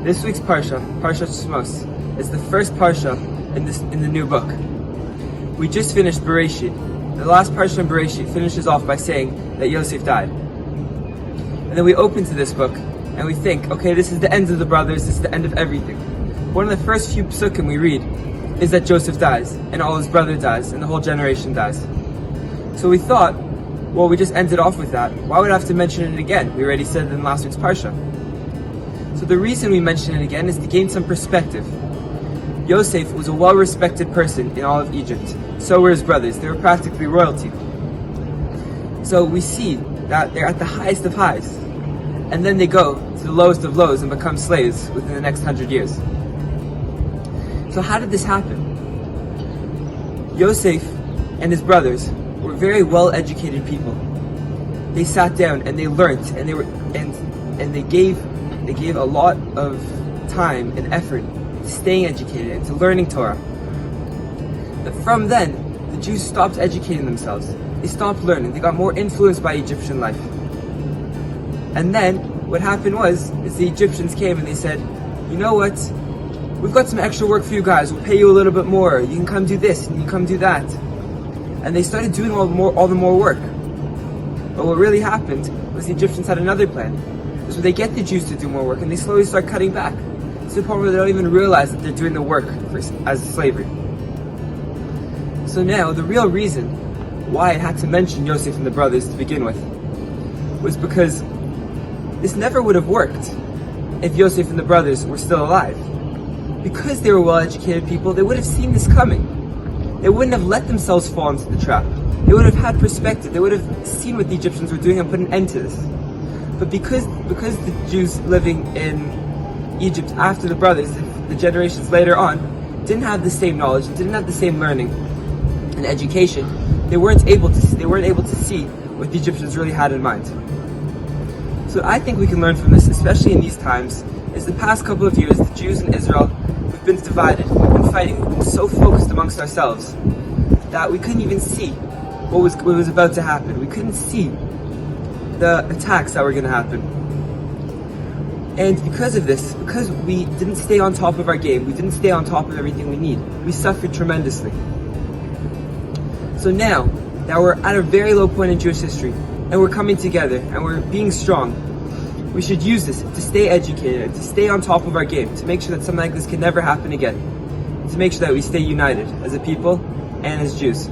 This week's parsha, Parshat Shmos, is the first parsha in the new book. We just finished Bereshit. The last parsha in Bereshit finishes off by saying that Yosef died. And then we open to this book and we think, okay, this is the end of the brothers, this is the end of everything. One of the first few psukim we read is that Joseph dies, and all his brother dies, and the whole generation dies. So we thought, well, we just ended off with that. Why would I have to mention it again? We already said it in last week's parsha. So the reason we mention it again is to gain some perspective. Yosef was a well-respected person in all of Egypt. So were his brothers. They were practically royalty. So we see that they're at the highest of highs. And then they go to the lowest of lows and become slaves within the next 100 years. So how did this happen? Yosef and his brothers were very well-educated people. They sat down and they learned, and they gave a lot of time and effort to staying educated and to learning Torah. But from then, the Jews stopped educating themselves. They stopped learning. They got more influenced by Egyptian life. And then, what happened was the Egyptians came and they said, you know what? We've got some extra work for you guys. We'll pay you a little bit more. You can come do this and you can come do that. And they started doing all the more work. But what really happened was the Egyptians had another plan. So they get the Jews to do more work and they slowly start cutting back. To the point where they don't even realize that they're doing the work as slavery. So now, the real reason why I had to mention Yosef and the brothers to begin with was because this never would have worked if Yosef and the brothers were still alive. Because they were well-educated people, they would have seen this coming. They wouldn't have let themselves fall into the trap. They would have had perspective. They would have seen what the Egyptians were doing and put an end to this. But because the Jews living in Egypt after the brothers, the generations later on, didn't have the same knowledge, didn't have the same learning and education, they weren't able to see what the Egyptians really had in mind. So I think we can learn from this, especially in these times, is the past couple of years, the Jews in Israel, we've been divided, we've been fighting, we've been so focused amongst ourselves that we couldn't even see what was about to happen. We couldn't see the attacks that were going to happen. And because of this, because we didn't stay on top of our game, we didn't stay on top of everything we need, we suffered tremendously. So now that we're at a very low point in Jewish history, and we're coming together, and we're being strong, we should use this to stay educated, to stay on top of our game, to make sure that something like this can never happen again, to make sure that we stay united as a people and as Jews.